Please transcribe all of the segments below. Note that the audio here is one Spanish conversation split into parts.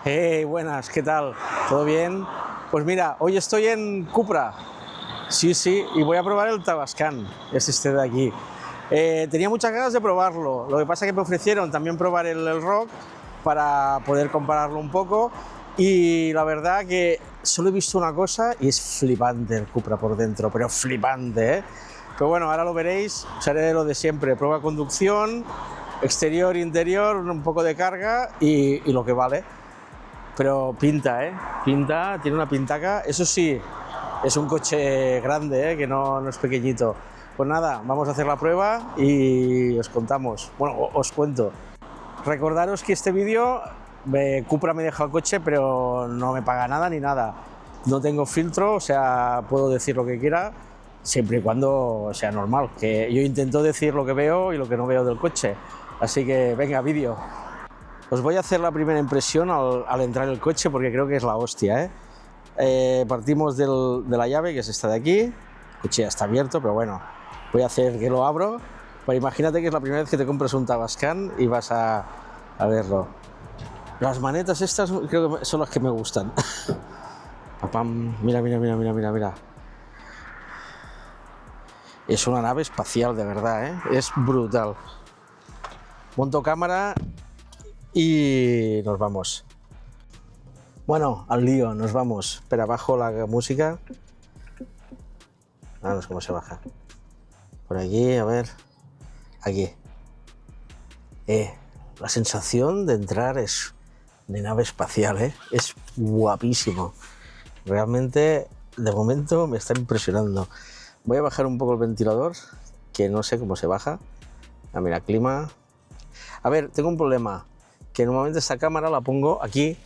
Hey, buenas, ¿qué tal? ¿Todo bien? Pues mira, hoy estoy en Cupra, sí, y voy a probar el Tavascan, es este de aquí. Tenía muchas ganas de probarlo, lo que pasa es que me ofrecieron también probar el Rock para poder compararlo un poco y la verdad que solo he visto una cosa y es flipante el Cupra por dentro, pero flipante, ¿eh? Pero bueno, ahora lo veréis, haré lo de siempre, prueba de conducción, exterior, interior, un poco de carga y lo que vale. Pero pinta, ¿eh? Pinta, tiene una pintaca. Eso sí, es un coche grande, ¿eh? Que no es pequeñito. Pues nada, vamos a hacer la prueba y os contamos. Bueno, os cuento. Recordaros que este vídeo, Cupra me deja el coche, pero no me paga nada ni nada. No tengo filtro, o sea, puedo decir lo que quiera, siempre y cuando sea normal. Que yo intento decir lo que veo y lo que no veo del coche. Así que venga, vídeo. Os voy a hacer la primera impresión al entrar en el coche porque creo que es la hostia, ¿eh? Partimos de la llave, que es esta de aquí. El coche ya está abierto, pero bueno, voy a hacer que lo abro. Pero imagínate que es la primera vez que te compras un Tavascan y vas a verlo. Las manetas estas creo que son las que me gustan. Papam, mira. Es una nave espacial de verdad, ¿eh? Es brutal. Monto cámara y nos vamos. Bueno, al lío, nos vamos. Espera, bajo la música. Ah, no sé cómo se baja. Por aquí, a ver. Aquí. La sensación de entrar es de nave espacial, ¿eh? Es guapísimo. Realmente, de momento, me está impresionando. Voy a bajar un poco el ventilador, que no sé cómo se baja. Ah, mira, clima. A ver, tengo un problema. Que normalmente esta cámara la pongo aquí,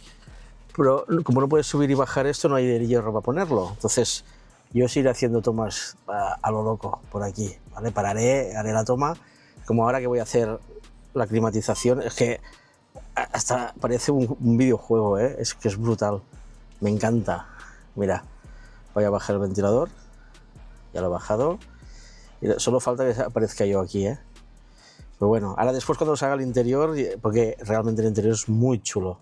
pero como no puedes subir y bajar esto, no hay de hierro para ponerlo. Entonces, yo iré haciendo tomas a lo loco por aquí, ¿vale? Pararé, haré la toma. Como ahora que voy a hacer la climatización, es que hasta parece un videojuego, ¿eh? Es que es brutal. Me encanta. Mira, voy a bajar el ventilador. Ya lo he bajado. Y solo falta que aparezca yo aquí, ¿eh? Pero bueno, ahora después cuando se haga el interior, porque realmente el interior es muy chulo.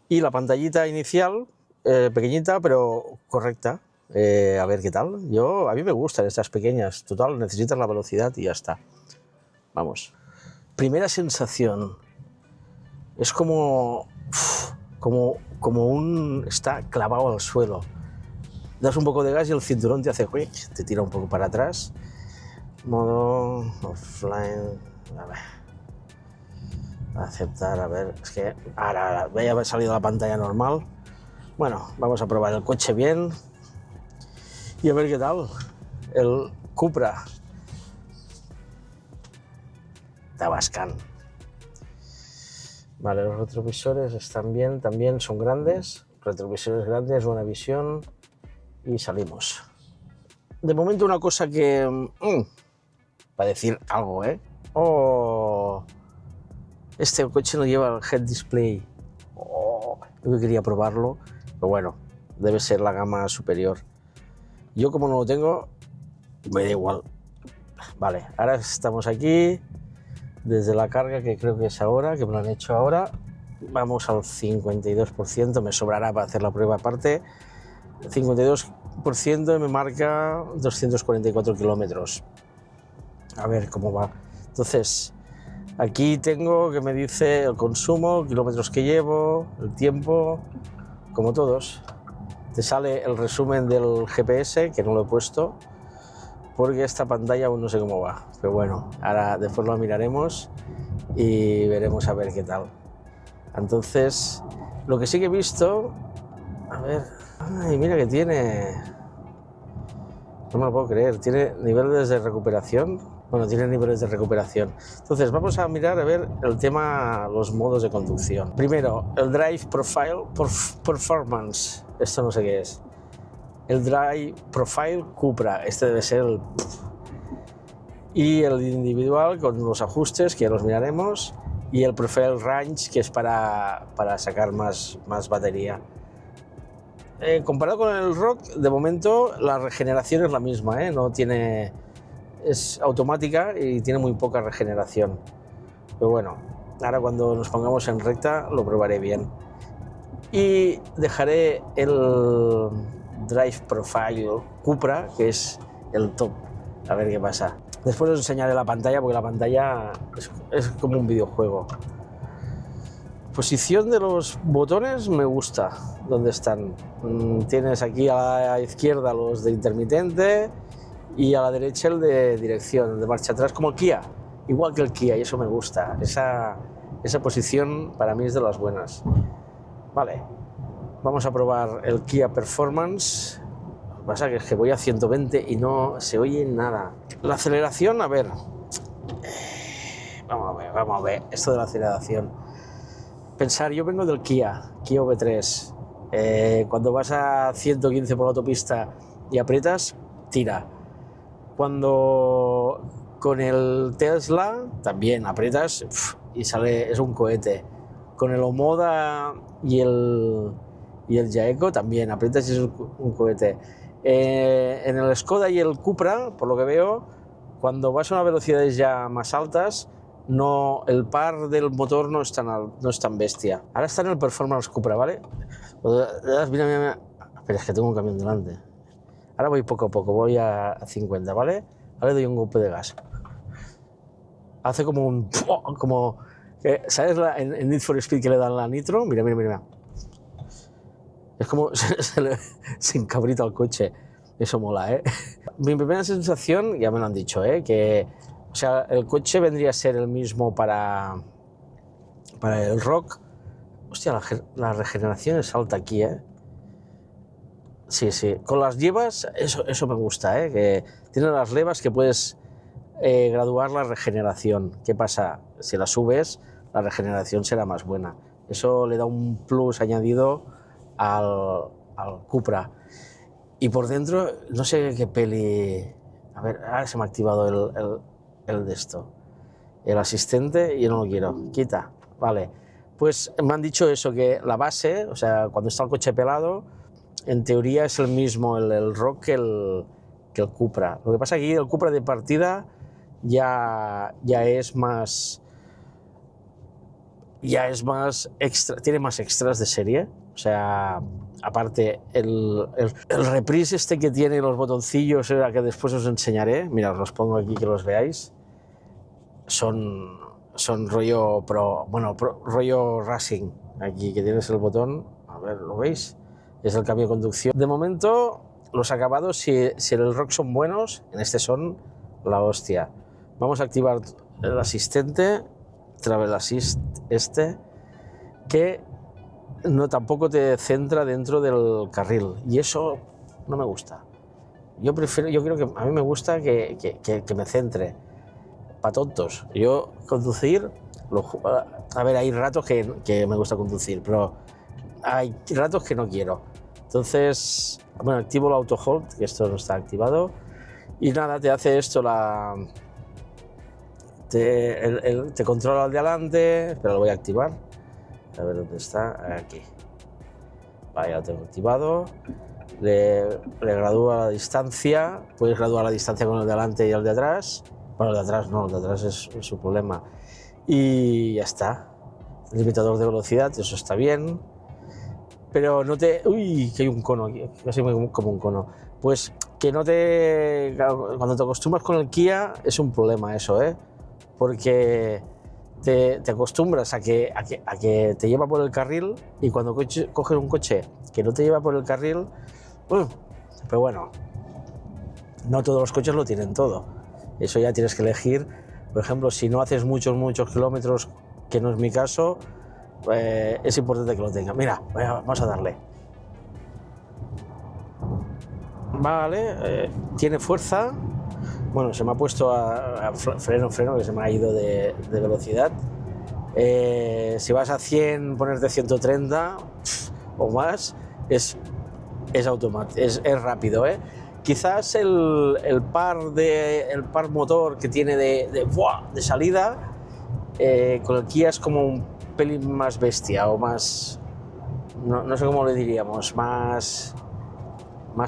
Y la pantallita inicial, pequeñita pero correcta. A ver qué tal. A mí me gustan estas pequeñas. Total, necesitas la velocidad y ya está. Vamos. Primera sensación. Es como está clavado al suelo. Das un poco de gas y el cinturón te hace quick, te tira un poco para atrás. Modo offline. A ver. Aceptar, a ver, es que ahora ya ha salido la pantalla normal. Bueno, vamos a probar el coche bien y a ver qué tal. El Cupra Tavascan. Vale, los retrovisores están bien, también son grandes. Retrovisores grandes, buena visión y salimos. De momento una cosa que... para decir algo, ¿eh? Oh... Este coche no lleva el head display. Yo quería probarlo, pero bueno, debe ser la gama superior. Yo como no lo tengo, me da igual. Vale, ahora estamos aquí, desde la carga, que creo que es ahora, que me lo han hecho ahora. Vamos al 52%, me sobrará para hacer la prueba aparte. 52% y me marca 244 kilómetros. A ver cómo va. Entonces... aquí tengo que me dice el consumo, kilómetros que llevo, el tiempo, como todos. Te sale el resumen del GPS, que no lo he puesto, porque esta pantalla aún no sé cómo va. Pero bueno, ahora después lo miraremos y veremos a ver qué tal. Entonces, lo que sí que he visto... A ver... ¡Ay, mira que tiene! No me lo puedo creer, tiene niveles de recuperación. Bueno, tiene niveles de recuperación. Entonces, vamos a mirar a ver el tema, los modos de conducción. Primero, el Drive Profile Performance. Esto no sé qué es. El Drive Profile Cupra. Este debe ser el... Y el individual con los ajustes, que ya los miraremos. Y el Profile Range, que es para sacar más batería. Comparado con el Rock, de momento la regeneración es la misma, ¿eh? No tiene... es automática y tiene muy poca regeneración. Pero bueno, ahora cuando nos pongamos en recta lo probaré bien. y dejaré el Drive Profile Cupra, que es el top, a ver qué pasa. Después os enseñaré la pantalla, porque la pantalla es como un videojuego. Posición de los botones me gusta, ¿dónde están? Tienes aquí a la izquierda los de intermitente y a la derecha el de dirección, el de marcha atrás, como el Kia, igual que el Kia, y eso me gusta. Esa posición para mí es de las buenas. Vale, vamos a probar el Kia Performance. Lo que pasa es que voy a 120 y no se oye nada. La aceleración, a ver. Vamos a ver esto de la aceleración. Pensar, yo vengo del Kia V3. Cuando vas a 115 por la autopista y aprietas, tira. Cuando con el Tesla también aprietas y sale, es un cohete. Con el Omoda y el Jaeco también aprietas y es un cohete. En el Skoda y el Cupra, por lo que veo, cuando vas a unas velocidades ya más altas, no, el par del motor no es tan bestia. Ahora está en el Performance Cupra, ¿vale? Mira. Espera, es que tengo un camión delante. Ahora voy poco a poco, voy a 50, ¿vale? Ahora le doy un golpe de gas. Hace como un... ¿sabes en Need for Speed que le dan la nitro? Mira. Es como se encabrita el coche. Eso mola, ¿eh? Mi primera sensación, ya me lo han dicho, que... O sea, el coche vendría a ser el mismo para el Rock. Hostia, la regeneración es alta aquí, ¿eh? Sí. Con las llevas, eso me gusta, que tiene las levas que puedes graduar la regeneración. ¿Qué pasa? Si la subes, la regeneración será más buena. Eso le da un plus añadido al Cupra. Y por dentro, no sé qué peli... A ver, ahora se me ha activado el de esto. El asistente, y yo no lo quiero. Quita. Vale. Pues me han dicho eso, que la base, o sea, cuando está el coche pelado, en teoría es el mismo el Rock que el Cupra. Lo que pasa es que aquí el Cupra de partida ya es más extra, tiene más extras de serie. O sea, aparte el reprise este que tiene los botoncillos, que después os enseñaré, mira, os los pongo aquí que los veáis, son rollo rollo racing. Aquí que tienes el botón, a ver, ¿lo veis? Es el cambio de conducción. De momento, los acabados, si el Rock son buenos, en este son la hostia. Vamos a activar el asistente, Travel Assist que tampoco te centra dentro del carril, y eso no me gusta. Yo creo que a mí me gusta que me centre. Para tontos. Yo conducir, a ver, hay ratos que me gusta conducir, pero hay ratos que no quiero. Entonces, bueno, activo el auto hold, que esto no está activado, y nada, te hace esto, te controla al de adelante, pero lo voy a activar. A ver dónde está, aquí. Vale, ya lo tengo activado. Le gradúa la distancia, puedes graduar la distancia con el de adelante y el de atrás. Bueno, el de atrás no, el de atrás es su problema. Y ya está. El limitador de velocidad, eso está bien. Pero no te... Uy, que hay un cono aquí, casi como un cono. Pues que no te... Cuando te acostumbras con el Kia es un problema eso, porque te acostumbras a que te lleva por el carril, y cuando coges un coche que no te lleva por el carril... pero bueno, no todos los coches lo tienen todo. Eso ya tienes que elegir. Por ejemplo, si no haces muchos kilómetros, que no es mi caso, es importante que lo tenga. Mira, vamos a darle. Vale, tiene fuerza. Bueno, se me ha puesto a freno, que se me ha ido de velocidad. Si vas a 100, ponerte 130 o más, es automático, es rápido, Quizás el par motor que tiene de salida, con el Kia es como un pelín más bestia, o más, no sé cómo le diríamos, más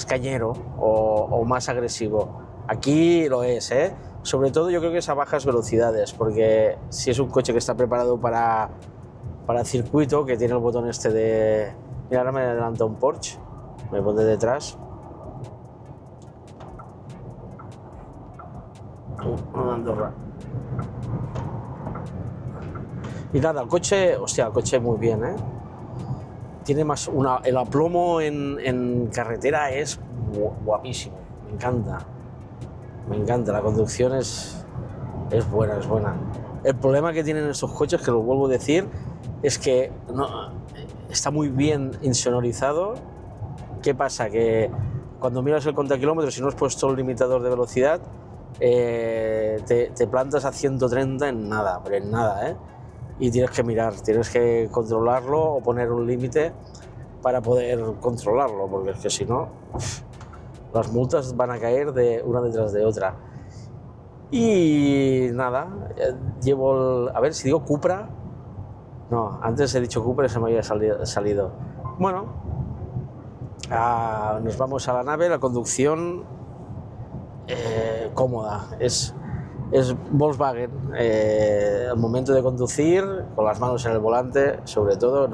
cañero o más agresivo. Aquí lo es, Sobre todo yo creo que es a bajas velocidades, porque si es un coche que está preparado para circuito, que tiene el botón este Mira, ahora me adelanta un Porsche, me pone detrás. Una Andorra. Y nada, el coche, hostia, el coche muy bien, ¿eh? Tiene más el aplomo en carretera es guapísimo, me encanta, la conducción es buena, es buena. El problema que tienen estos coches, que lo vuelvo a decir, es que está muy bien insonorizado. ¿Qué pasa? Que cuando miras el contakilómetros, si no has puesto el limitador de velocidad, te plantas a 130 en nada, pero en nada, ¿eh? Y tienes que mirar, tienes que controlarlo o poner un límite para poder controlarlo, porque es que si no, las multas van a caer de una detrás de otra. Y nada, llevo a ver si digo Cupra. No, antes he dicho Cupra y se me había salido. Bueno, nos vamos a la nave, la conducción cómoda, es Volkswagen. El momento de conducir, con las manos en el volante, sobre todo,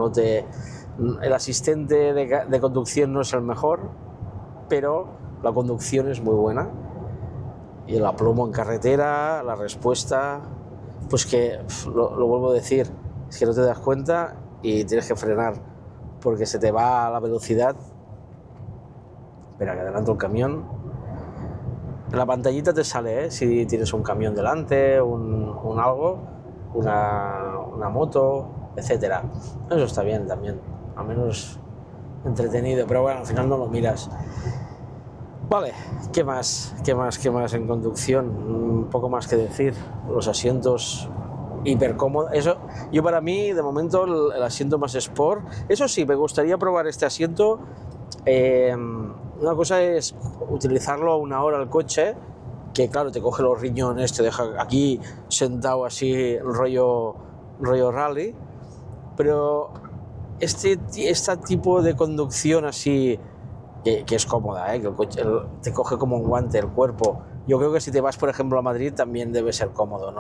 el asistente de conducción no es el mejor, pero la conducción es muy buena. Y el aplomo en carretera, la respuesta, pues que, lo vuelvo a decir, es que no te das cuenta y tienes que frenar, porque se te va la velocidad. Espera, que adelanto el camión. En la pantallita te sale, si tienes un camión delante, un algo, una moto, etcétera. Eso está bien también, al menos entretenido, pero bueno, al final no lo miras. Vale, ¿qué más en conducción? Un poco más que decir. Los asientos hiper cómodos. Eso, yo para mí, de momento, el asiento más sport. Eso sí, me gustaría probar este asiento. Una cosa es utilizarlo una hora el coche, que claro, te coge los riñones, te deja aquí sentado así, rollo rally, pero este tipo de conducción así, que es cómoda, que el coche te coge como un guante el cuerpo. Yo creo que si te vas, por ejemplo, a Madrid también debe ser cómodo,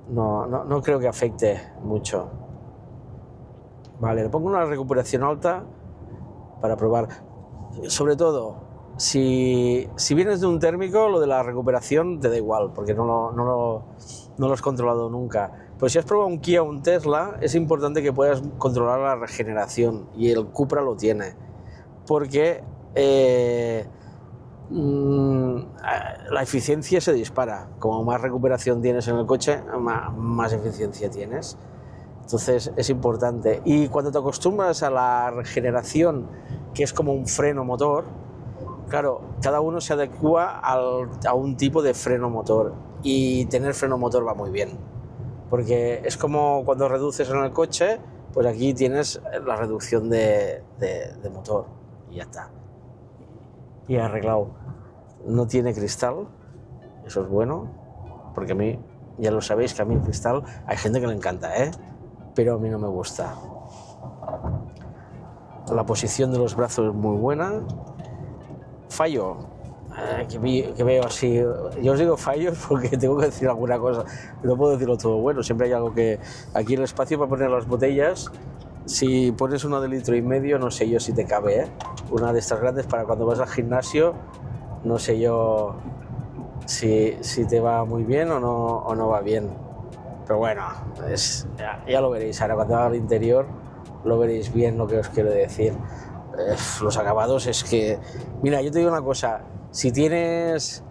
no creo que afecte mucho. Vale, le pongo una recuperación alta para probar. Sobre todo, si vienes de un térmico, lo de la recuperación te da igual, porque no lo has controlado nunca. Pues si has probado un Kia o un Tesla, es importante que puedas controlar la regeneración, y el Cupra lo tiene, porque la eficiencia se dispara. Como más recuperación tienes en el coche, más eficiencia tienes. Entonces es importante. Y cuando te acostumbras a la regeneración, que es como un freno motor, claro, cada uno se adecua a un tipo de freno motor, y tener freno motor va muy bien, porque es como cuando reduces en el coche, pues aquí tienes la reducción de motor y ya está. Y arreglado. No tiene cristal, eso es bueno, porque a mí, ya lo sabéis, que a mí el cristal hay gente que le encanta, pero a mí no me gusta. La posición de los brazos es muy buena. Fallo, que veo así, yo os digo fallos porque tengo que decir alguna cosa, no puedo decirlo todo bueno, siempre hay algo que... Aquí el espacio para poner las botellas, si pones una de 1,5 litros, no sé yo si te cabe, una de estas grandes para cuando vas al gimnasio, no sé yo si te va muy bien o no va bien, pero bueno, ya lo veréis, ahora cuando haga el interior lo veréis bien lo que os quiero decir. Los acabados es que... Mira, yo te digo una cosa, si tienes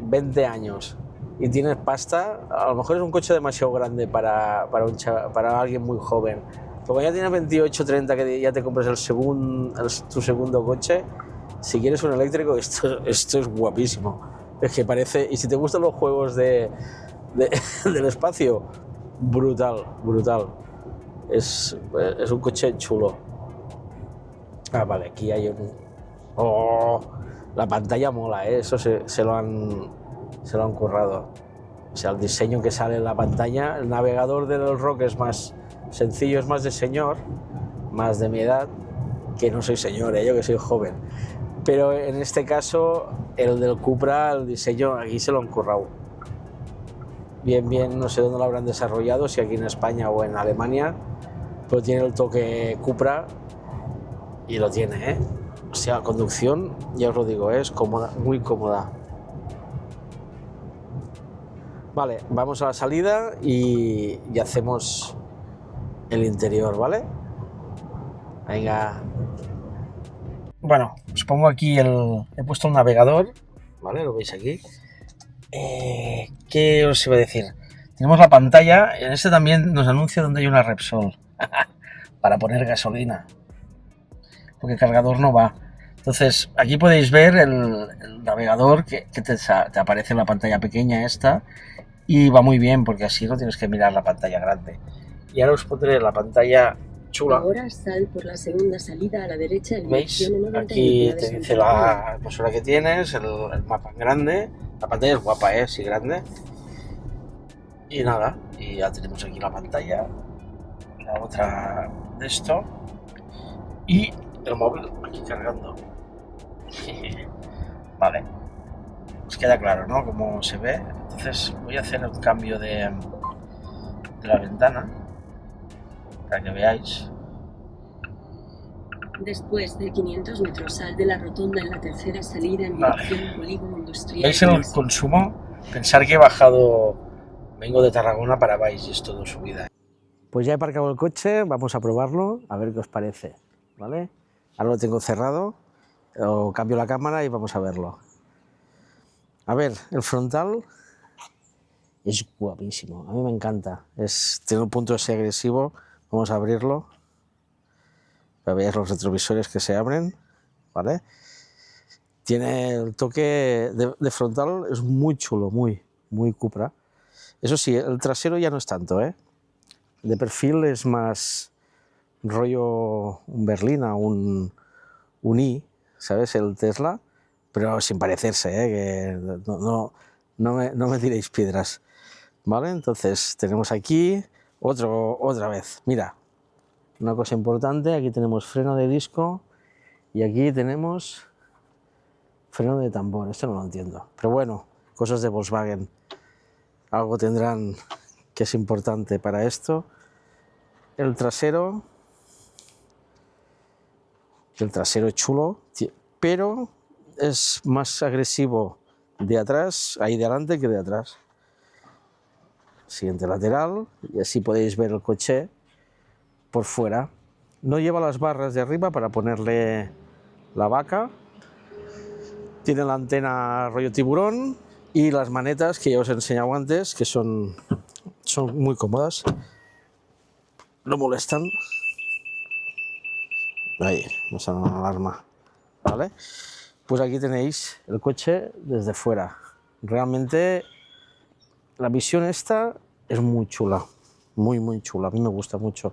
20 años y tienes pasta, a lo mejor es un coche demasiado grande para alguien muy joven, pero cuando ya tienes 28, 30, que ya te compras tu segundo coche, si quieres un eléctrico, esto es guapísimo. Es que parece... Y si te gustan los juegos del espacio, brutal. Es un coche chulo. Vale, aquí hay un... ¡Oh! La pantalla mola, eso se lo han currado. O sea, el diseño que sale en la pantalla, el navegador del Rock es más sencillo, es más de señor, más de mi edad, que no soy señor, yo que soy joven. Pero en este caso, el del Cupra, el diseño, aquí se lo han currado. Bien, no sé dónde lo habrán desarrollado, si aquí en España o en Alemania, pero tiene el toque Cupra y lo tiene, ¿eh? O sea, conducción, ya os lo digo, es cómoda, muy cómoda. Vale, vamos a la salida y hacemos el interior, ¿vale? Venga. Bueno, os pongo aquí he puesto un navegador, ¿vale? Lo veis aquí. ¿Qué os iba a decir? Tenemos la pantalla, en este también nos anuncia donde hay una Repsol para poner gasolina, porque el cargador no va. Entonces, aquí podéis ver el navegador que te aparece en la pantalla pequeña esta, y va muy bien porque así no tienes que mirar la pantalla grande. Y ahora os pondré la pantalla chula. Ahora sal por la segunda salida a la derecha. ¿Veis? Aquí te dice la atmósfera que tienes, el mapa en grande. La pantalla es guapa, sí, grande. Y nada, y ya tenemos aquí la pantalla, la otra de esto, y el móvil aquí cargando. Vale, os queda claro, ¿no? Cómo se ve. Entonces voy a hacer un cambio de la ventana para que veáis. Después de 500 metros sal de la rotonda en la tercera salida en dirección Polígono Industrial. ¿Veis el consumo? Pensar que he bajado, vengo de Tarragona para Valls y es todo subida. Pues ya he aparcado el coche, vamos a probarlo, a ver qué os parece, ¿vale? Ahora lo tengo cerrado, cambio la cámara y vamos a verlo. A ver, el frontal es guapísimo, a mí me encanta, tiene un punto así agresivo. Vamos a abrirlo para ver los retrovisores que se abren, ¿vale? Tiene el toque de frontal, es muy chulo, muy Cupra. Eso sí, el trasero ya no es tanto, ¿eh? De perfil es más rollo un Berlina, un i, ¿sabes? El Tesla, pero sin parecerse, que no me tiréis piedras, ¿vale? Entonces tenemos aquí otra vez, mira, una cosa importante, aquí tenemos freno de disco y aquí tenemos freno de tambor. Esto no lo entiendo, pero bueno, cosas de Volkswagen, algo tendrán que es importante para esto. El trasero es chulo, pero es más agresivo de atrás, ahí de adelante, que de atrás. Siguiente lateral, y así podéis ver el coche por fuera. No lleva las barras de arriba para ponerle la vaca. Tiene la antena rollo tiburón y las manetas que ya os he enseñado antes, que son muy cómodas. No molestan. Ahí, no sale una alarma, ¿vale? Pues aquí tenéis el coche desde fuera. Realmente la visión esta es muy chula, muy chula, a mí me gusta mucho,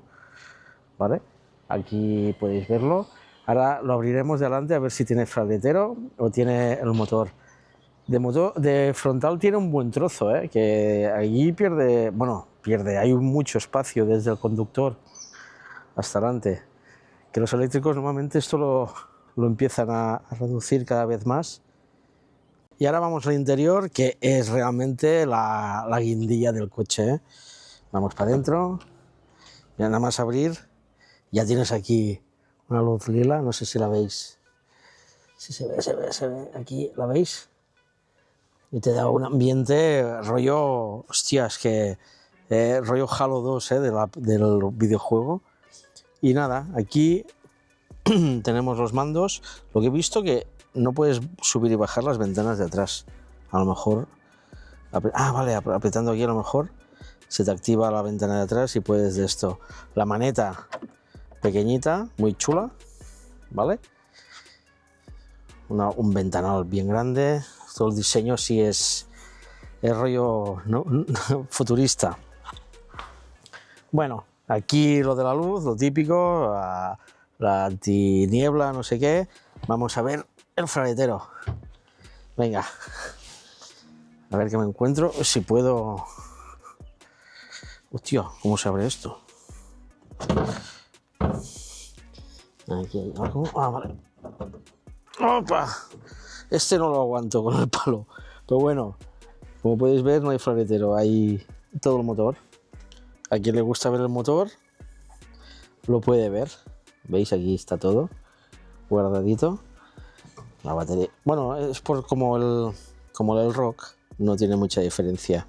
¿vale? Aquí podéis verlo. Ahora lo abriremos de adelante a ver si tiene fraletero o tiene el motor. De frontal tiene un buen trozo, que allí pierde, hay mucho espacio desde el conductor hasta adelante. Que los eléctricos normalmente esto lo empiezan a reducir cada vez más. Y ahora vamos al interior, que es realmente la guindilla del coche, Vamos para adentro, y nada más abrir, ya tienes aquí una luz lila, no sé si la veis. Si se ve, aquí, ¿la veis? Y te da un ambiente rollo, hostias, rollo Halo 2, del videojuego. Y nada, aquí tenemos los mandos. Lo que he visto que no puedes subir y bajar las ventanas de atrás. A lo mejor, vale, apretando aquí a lo mejor se te activa la ventana de atrás y puedes de esto. La maneta pequeñita, muy chula, ¿vale? Un ventanal bien grande. Todo el diseño sí es rollo futurista. Bueno, aquí lo de la luz, lo típico, la antiniebla, no sé qué. Vamos a ver el fraletero. Venga, a ver qué me encuentro, si puedo. Hostia, ¿cómo se abre esto? Aquí hay algo. Vale. ¡Opa! Este no lo aguanto con el palo. Pero bueno, como podéis ver, no hay fraletero, hay todo el motor. A quien le gusta ver el motor, lo puede ver. ¿Veis? Aquí está todo guardadito. La batería, bueno, es por como el Rock, no tiene mucha diferencia,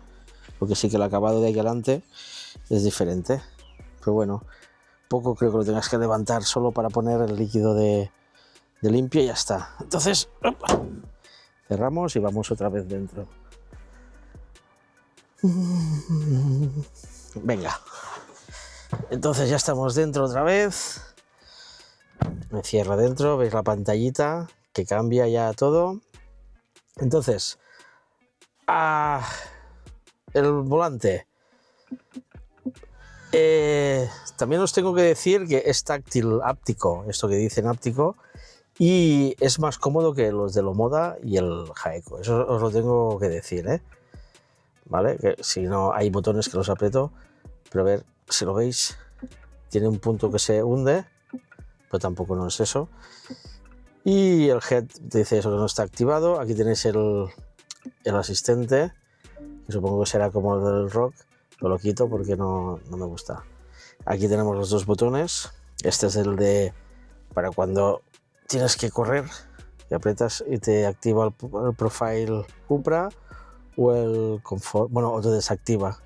porque sí que el acabado de aquí adelante es diferente, pero bueno, poco creo que lo tengas que levantar solo para poner el líquido de limpia y ya está. Entonces, ¡opa! Cerramos y vamos otra vez dentro. Venga, entonces ya estamos dentro otra vez. Me cierro dentro, veis la pantallita que cambia ya todo. Entonces, el volante. También os tengo que decir que es táctil áptico, esto que dicen áptico, y es más cómodo que los de Lomoda y el Jaeco. Eso os lo tengo que decir, ¿eh? ¿Vale? Que si no, hay botones que los aprieto, pero a ver si lo veis, tiene un punto que se hunde, pero tampoco no es eso. Y el head dice eso que no está activado. Aquí tenéis el asistente, que supongo que será como el del Rock, pero lo quito porque no me gusta. Aquí tenemos los dos botones. Este es el de para cuando tienes que correr, y aprietas y te activa el Profile Cupra o el Comfort, bueno, o te desactiva.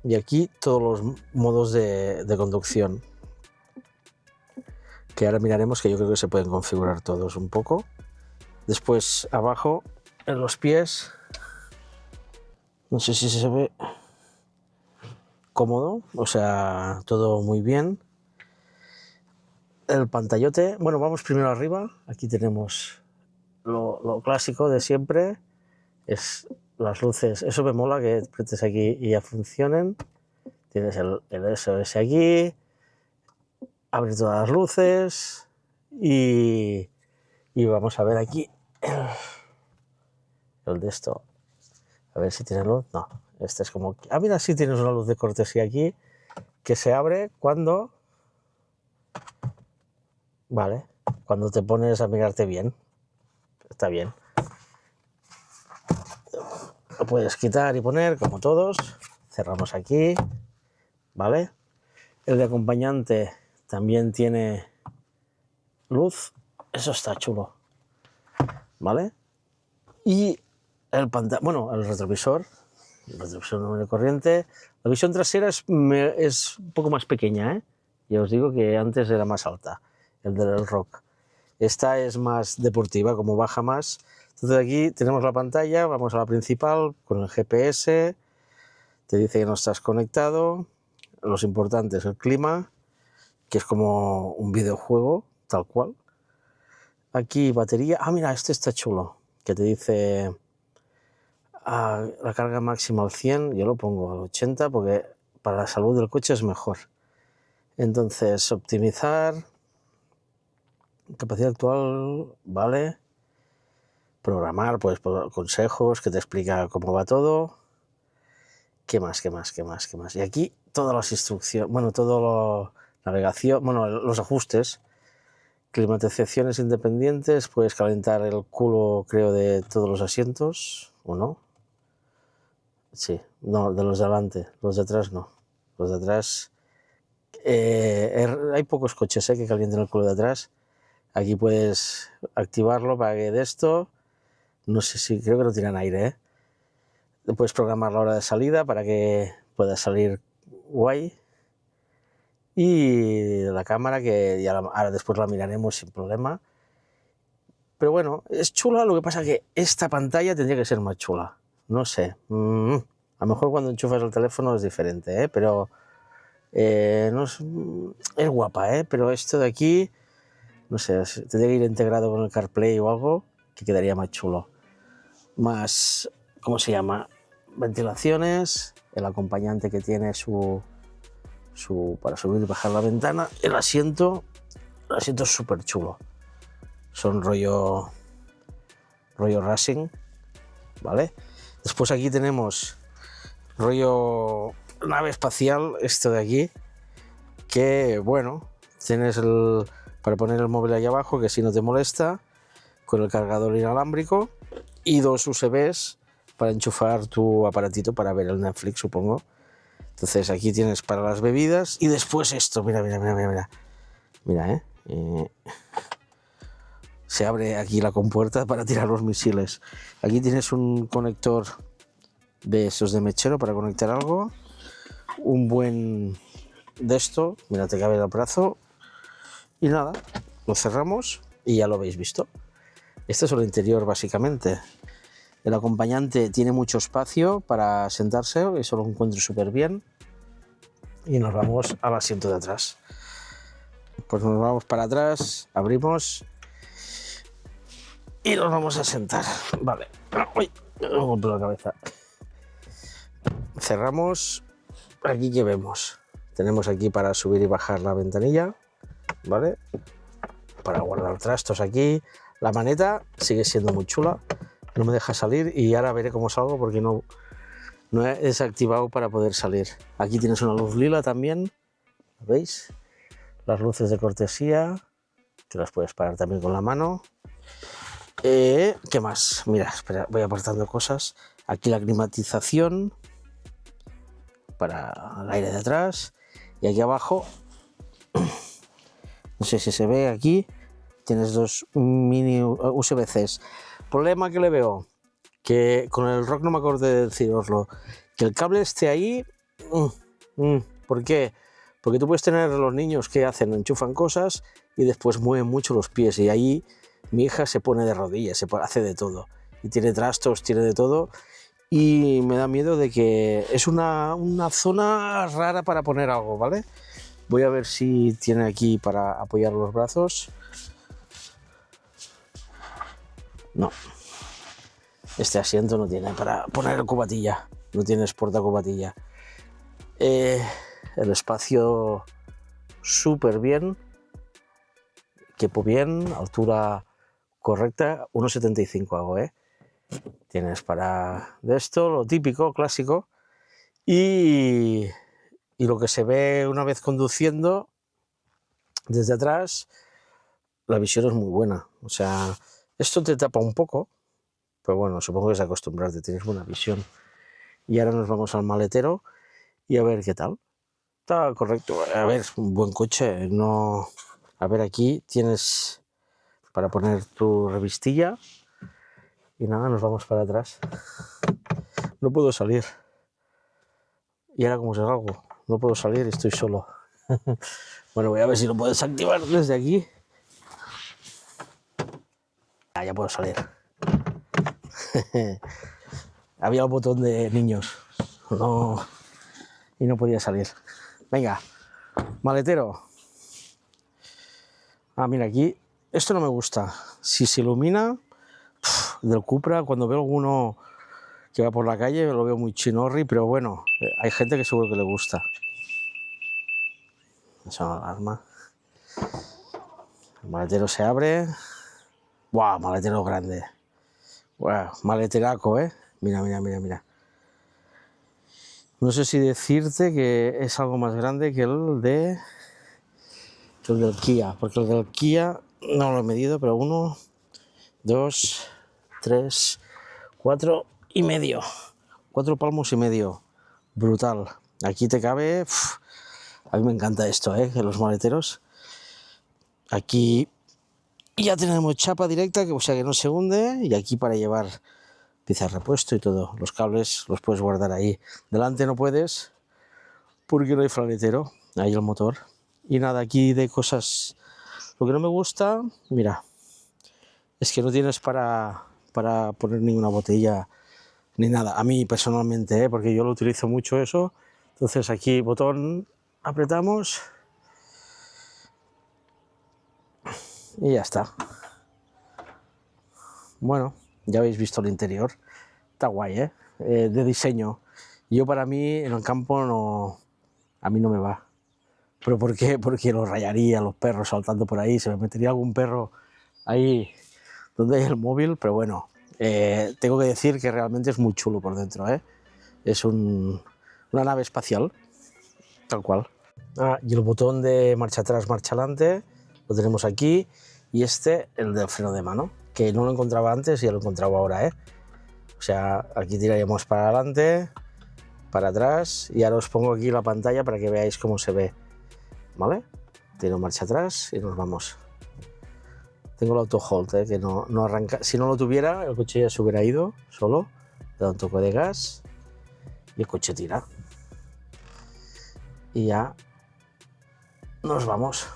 Y aquí todos los modos de conducción, que ahora miraremos, que yo creo que se pueden configurar todos un poco. Después abajo en los pies, no sé si se ve cómodo, o sea, todo muy bien. El pantallote, bueno, vamos primero arriba. Aquí tenemos lo clásico de siempre, es las luces. Eso me mola, que apretes aquí y ya funcionen. Tienes el SOS aquí, abre todas las luces y vamos a ver aquí el de esto. A ver si tiene luz. No, este es como... Ah, mira, sí tienes una luz de cortesía aquí que se abre cuando... Vale, cuando te pones a mirarte bien. Está bien. Lo puedes quitar y poner como todos. Cerramos aquí. Vale. El de acompañante también tiene luz. Eso está chulo. ¿Vale? Y el retrovisor. El retrovisor normal y corriente. La visión trasera es un poco más pequeña, ¿eh? Ya os digo que antes era más alta, el del Rock. Esta es más deportiva, como baja más. Entonces aquí tenemos la pantalla, vamos a la principal con el GPS. Te dice que no estás conectado. Los importantes, el clima, que es como un videojuego, tal cual. Aquí batería. Ah, mira, este está chulo, que te dice la carga máxima al 100. Yo lo pongo al 80 porque para la salud del coche es mejor. Entonces, optimizar, capacidad actual, vale. Programar, pues consejos que te explica cómo va todo. ¿Qué más? Y aquí todas las instrucciones, bueno, todo navegación, bueno, los ajustes. Climatizaciones independientes, puedes calentar el culo, creo, de todos los asientos, ¿o no? Sí, no, de los de adelante, los de atrás no. Los de atrás, hay pocos coches que calienten el culo de atrás. Aquí puedes activarlo para que de esto, no sé si, creo que no tiran aire, ¿eh? Puedes programar la hora de salida para que pueda salir guay. Y la cámara, que ya ahora después la miraremos sin problema. Pero bueno, es chula, lo que pasa que esta pantalla tendría que ser más chula. No sé. A lo mejor cuando enchufas el teléfono es diferente, ¿eh? Pero no es guapa, ¿eh? Pero esto de aquí, no sé, tendría que ir integrado con el CarPlay o algo, que quedaría más chulo. Más, ¿cómo se llama? Ventilaciones, el acompañante que tiene para subir y bajar la ventana. El asiento es súper chulo. Son rollo racing, ¿vale? Después aquí tenemos rollo nave espacial, esto de aquí, que bueno, tienes para poner el móvil ahí abajo, que si no te molesta, con el cargador inalámbrico y dos USBs para enchufar tu aparatito para ver el Netflix, supongo. Entonces aquí tienes para las bebidas y después esto, mira, se abre aquí la compuerta para tirar los misiles. Aquí tienes un conector de esos de mechero para conectar algo, un buen de esto, mira, te cabe el brazo y nada, lo cerramos y ya lo habéis visto. Este es el interior básicamente. El acompañante tiene mucho espacio para sentarse, eso lo encuentro súper bien. Y nos vamos al asiento de atrás. Pues nos vamos para atrás, abrimos y nos vamos a sentar. Vale. Uy, me golpeo la cabeza. Cerramos. Aquí que vemos. Tenemos aquí para subir y bajar la ventanilla, ¿vale? Para guardar trastos aquí. La maneta sigue siendo muy chula. No me deja salir y ahora veré cómo salgo porque no he desactivado para poder salir. Aquí tienes una luz lila también. ¿Veis? Las luces de cortesía. Que las puedes parar también con la mano. ¿Qué más? Mira, espera, voy apartando cosas. Aquí la climatización para el aire de atrás. Y aquí abajo, no sé si se ve aquí, tienes dos mini USB-Cs. Problema que le veo, que con el rock no me acuerdo de deciroslo, que el cable esté ahí. ¿Por qué? Porque tú puedes tener los niños que hacen, enchufan cosas y después mueven mucho los pies y ahí mi hija se pone de rodillas, hace de todo y tiene trastos, tiene de todo y me da miedo de que es una zona rara para poner algo, ¿vale? Voy a ver si tiene aquí para apoyar los brazos. No. Este asiento no tiene para poner cubatilla, no tienes portacubatilla. El espacio súper bien, quepo bien, altura correcta, 1,75 hago, Tienes para de esto, lo típico, clásico, y lo que se ve una vez conduciendo desde atrás, la visión es muy buena. O sea, esto te tapa un poco, pero bueno, supongo que es acostumbrarte, tienes buena visión. Y ahora nos vamos al maletero y a ver qué tal. Está correcto, a ver, un buen coche, no... A ver, aquí tienes para poner tu revistilla y nada, nos vamos para atrás. No puedo salir. Y ahora como salgo, no puedo salir, estoy solo. Bueno, voy a ver si lo puedo desactivar desde aquí. Ya puedo salir. Había un botón de niños. No, y no podía salir. Venga, maletero. Mira, aquí, esto no me gusta. Si se ilumina, del Cupra, cuando veo alguno que va por la calle, lo veo muy chinorri, pero bueno, hay gente que seguro que le gusta. Esa es una alarma. El maletero se abre. ¡Wow! Maletero grande. ¡Wow! Maleteraco, Mira. No sé si decirte que es algo más grande que el del Kia, porque el del Kia no lo he medido, pero 1, 2, 3, 4 y medio. 4 palmos y medio. Brutal. Aquí te cabe... A mí me encanta esto, que los maleteros. Aquí ya tenemos chapa directa, o sea que no se hunde. Y aquí para llevar piezas repuesto y todo. Los cables los puedes guardar ahí. Delante no puedes porque no hay flanetero. Ahí el motor. Y nada, aquí de cosas... Lo que no me gusta, mira, es que no tienes para poner ninguna botella ni nada. A mí personalmente, porque yo lo utilizo mucho eso. Entonces aquí botón, apretamos y ya está. Bueno, ya habéis visto el interior. Está guay, de diseño. Yo para mí en el campo no, a mí no me va. ¿Pero por qué? Porque lo rayaría, los perros saltando por ahí, se me metería algún perro ahí donde hay el móvil, pero bueno, tengo que decir que realmente es muy chulo por dentro, Es una nave espacial, tal cual. Y el botón de marcha atrás, marcha adelante, lo tenemos aquí, y el del freno de mano, que no lo encontraba antes y ya lo he encontrado ahora, O sea, aquí tiraríamos para adelante, para atrás y ahora os pongo aquí la pantalla para que veáis cómo se ve, ¿vale? Tiro marcha atrás y nos vamos. Tengo el auto hold, que no arranca. Si no lo tuviera, el coche ya se hubiera ido solo. Le da un toque de gas y el coche tira. Y ya nos vamos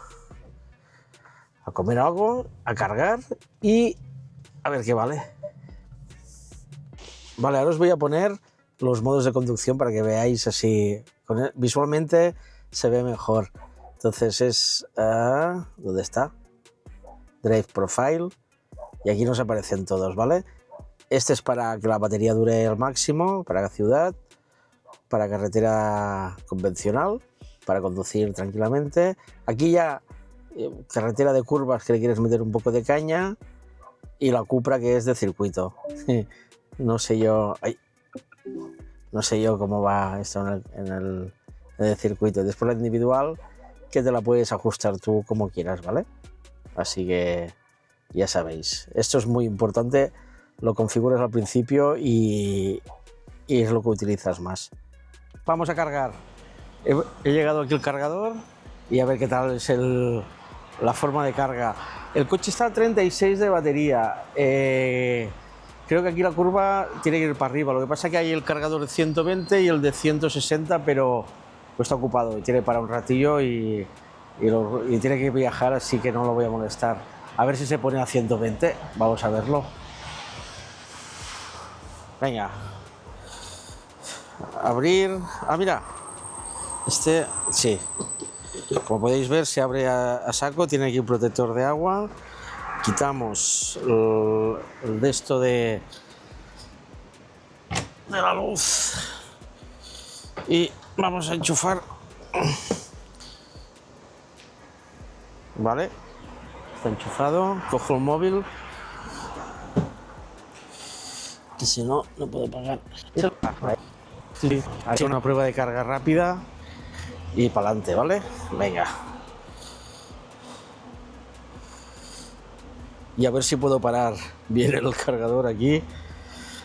a comer algo, a cargar y a ver qué vale. Vale, ahora os voy a poner los modos de conducción para que veáis así. Visualmente se ve mejor. Entonces es... ¿dónde está? Drive Profile. Y aquí nos aparecen todos, ¿vale? Este es para que la batería dure al máximo, para la ciudad, para carretera convencional, para conducir tranquilamente. Aquí ya carretera de curvas que le quieres meter un poco de caña y la Cupra que es de circuito. No sé yo cómo va esto en el circuito. Después la individual que te la puedes ajustar tú como quieras, ¿vale? Así que ya sabéis, esto es muy importante, lo configuras al principio y es lo que utilizas más. Vamos a cargar. He llegado aquí al cargador y a ver qué tal es la forma de carga. El coche está a 36 de batería. Creo que aquí la curva tiene que ir para arriba. Lo que pasa es que hay el cargador de 120 y el de 160, pero está ocupado y tiene para un ratillo y tiene que viajar, así que no lo voy a molestar. A ver si se pone a 120. Vamos a verlo. Venga. Abrir. Mira. Este, sí. Como podéis ver, se abre a saco. Tiene aquí un protector de agua. Quitamos el de esto de la luz. Y vamos a enchufar. Vale. Está enchufado. Cojo el móvil. Que si no, no puedo pagar. Sí, ha hecho una prueba de carga rápida y para adelante, ¿vale? Venga. Y a ver si puedo parar bien el cargador aquí.